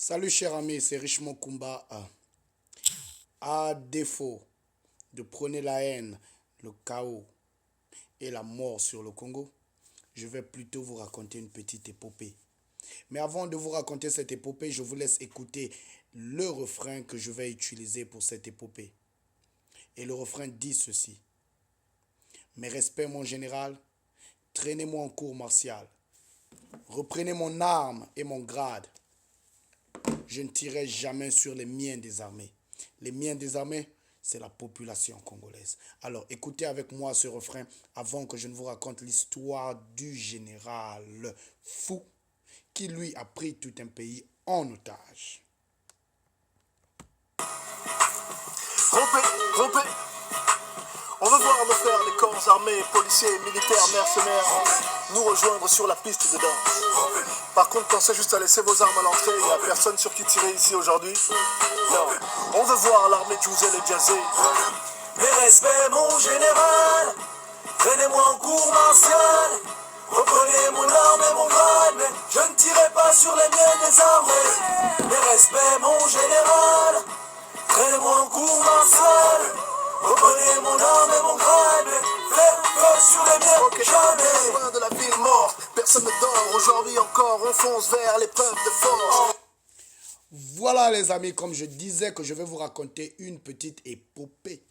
Salut cher ami, c'est Richemont Kumba. À défaut de prôner la haine, le chaos et la mort sur le Congo, je vais plutôt vous raconter une petite épopée. Mais avant de vous raconter cette épopée, je vous laisse écouter le refrain que je vais utiliser pour cette épopée. Et le refrain dit ceci. Mes respects mon général, traînez-moi en cour martiale. Reprenez mon arme et mon grade. Je ne tirerai jamais sur les miens désarmés. Les miens désarmés, c'est la population congolaise. Alors écoutez avec moi ce refrain avant que je ne vous raconte l'histoire du général fou qui lui a pris tout un pays en otage. Rompez, rompez. On veut voir nos frères, les corps armés, policiers, militaires, mercenaires, nous rejoindre sur la piste de danse. Par contre, pensez juste à laisser vos armes à l'entrée, il n'y a personne sur qui tirer ici aujourd'hui. Non, on veut voir l'armée Djouzé et Djazé. Mes respects, mon général, traînez-moi en cour martiale. Reprenez mon arme et mon grade, mais je ne tirerai pas sur les miens désarmés. Mes respects, mon général, traînez-moi en cour martiale. Reprenez mon arme et mon grade, faites feu sur les miens, jamais. Loin de la ville morte, personne ne dort, aujourd'hui encore on fonce vers l'épreuve de force. Voilà les amis, comme je disais que je vais vous raconter une petite épopée.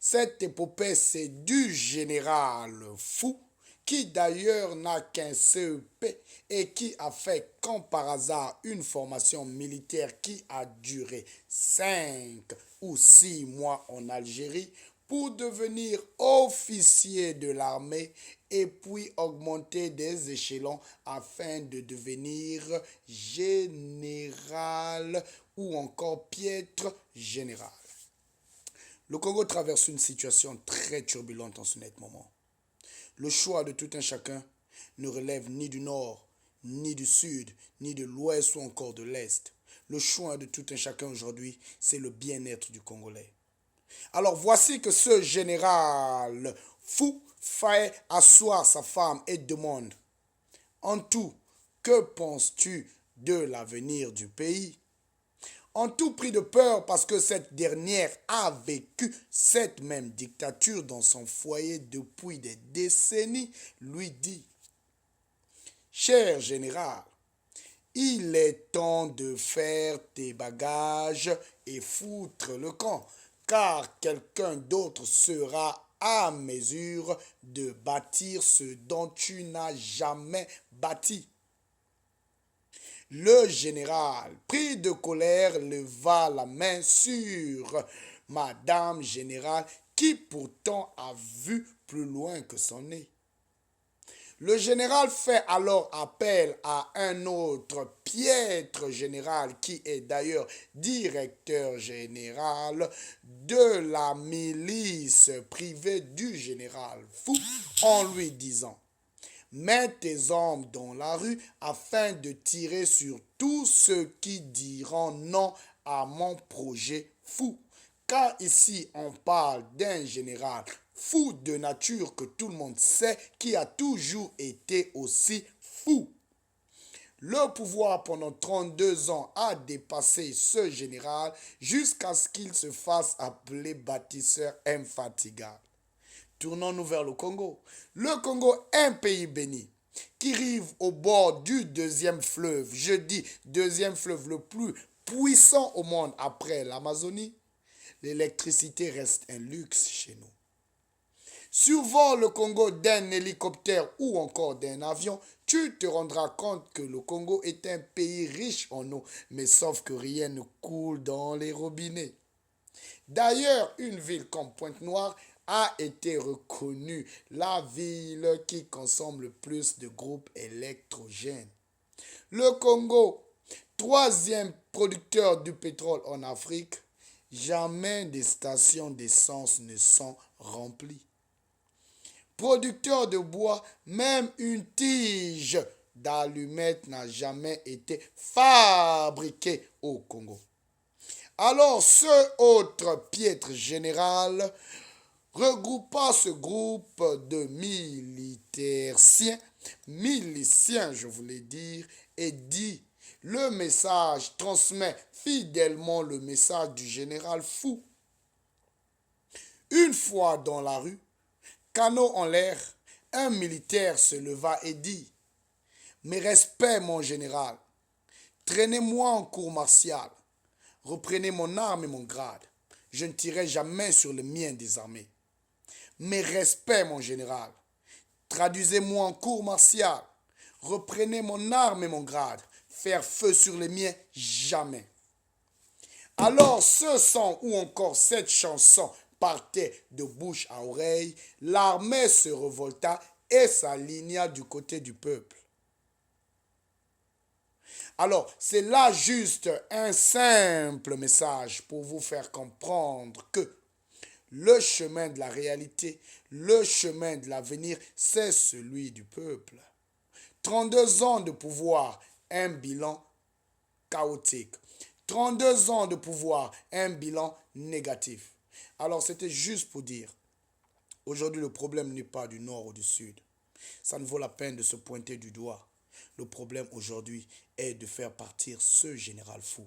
Cette épopée, c'est du général fou qui d'ailleurs n'a qu'un CEP et qui a fait comme par hasard une formation militaire qui a duré 5 ou 6 mois en Algérie pour devenir officier de l'armée et puis augmenter des échelons afin de devenir général ou encore piètre général. Le Congo traverse une situation très turbulente en ce net moment. Le choix de tout un chacun ne relève ni du nord, ni du sud, ni de l'ouest ou encore de l'est. Le choix de tout un chacun aujourd'hui, c'est le bien-être du Congolais. Alors voici que ce général fou fait asseoir sa femme et demande, en tout, que penses-tu de l'avenir du pays ? En tout pris de peur parce que cette dernière a vécu cette même dictature dans son foyer depuis des décennies, lui dit, cher général, il est temps de faire tes bagages et foutre le camp, car quelqu'un d'autre sera à mesure de bâtir ce dont tu n'as jamais bâti. Le général, pris de colère, leva la main sur Madame générale, qui pourtant a vu plus loin que son nez. Le général fait alors appel à un autre piètre général qui est d'ailleurs directeur général de la milice privée du général fou en lui disant: mets tes hommes dans la rue afin de tirer sur tous ceux qui diront non à mon projet fou. Car ici, on parle d'un général fou de nature que tout le monde sait qui a toujours été aussi fou. Le pouvoir pendant 32 ans a dépassé ce général jusqu'à ce qu'il se fasse appeler bâtisseur infatigable. Tournons-nous vers le Congo. Le Congo est un pays béni qui rive au bord du deuxième fleuve. Je dis deuxième fleuve le plus puissant au monde après l'Amazonie. L'électricité reste un luxe chez nous. Survole le Congo d'un hélicoptère ou encore d'un avion, tu te rendras compte que le Congo est un pays riche en eau, mais sauf que rien ne coule dans les robinets. D'ailleurs, une ville comme Pointe-Noire a été reconnue la ville qui consomme le plus de groupes électrogènes. Le Congo, troisième producteur du pétrole en Afrique, jamais des stations d'essence ne sont remplies. Producteur de bois, même une tige d'allumettes n'a jamais été fabriquée au Congo. Alors ce autre piètre général regroupa ce groupe de miliciens je voulais dire, et dit Le message transmet fidèlement le message du général fou. Une fois dans la rue, canot en l'air, un militaire se leva et dit « Mes respects, mon général, traînez-moi en cour martiale, reprenez mon arme et mon grade, je ne tirerai jamais sur le mien désarmé. Mes respects, mon général, traduisez-moi en cour martiale, reprenez mon arme et mon grade, faire feu sur les miens, jamais. » Alors ce son ou encore cette chanson partait de bouche à oreille, l'armée se révolta et s'aligna du côté du peuple. Alors, c'est là juste un simple message pour vous faire comprendre que le chemin de la réalité, le chemin de l'avenir, c'est celui du peuple. 32 ans de pouvoir, un bilan chaotique. 32 ans de pouvoir, un bilan négatif. Alors c'était juste pour dire, aujourd'hui le problème n'est pas du nord ou du sud. Ça ne vaut la peine de se pointer du doigt. Le problème aujourd'hui est de faire partir ce général fou.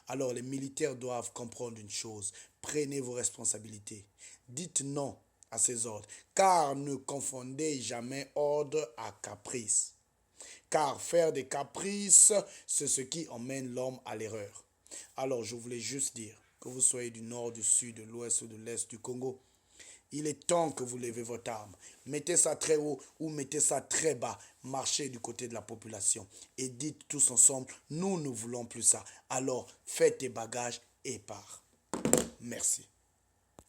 Alors les militaires doivent comprendre une chose, prenez vos responsabilités. Dites non à ces ordres, car ne confondez jamais ordre à caprice. Car faire des caprices, c'est ce qui emmène l'homme à l'erreur. Alors je voulais juste dire, que vous soyez du nord, du sud, de l'ouest ou de l'est du Congo, il est temps que vous levez votre arme. Mettez ça très haut ou mettez ça très bas. Marchez du côté de la population et dites tous ensemble, nous ne voulons plus ça. Alors faites tes bagages et pars. Merci.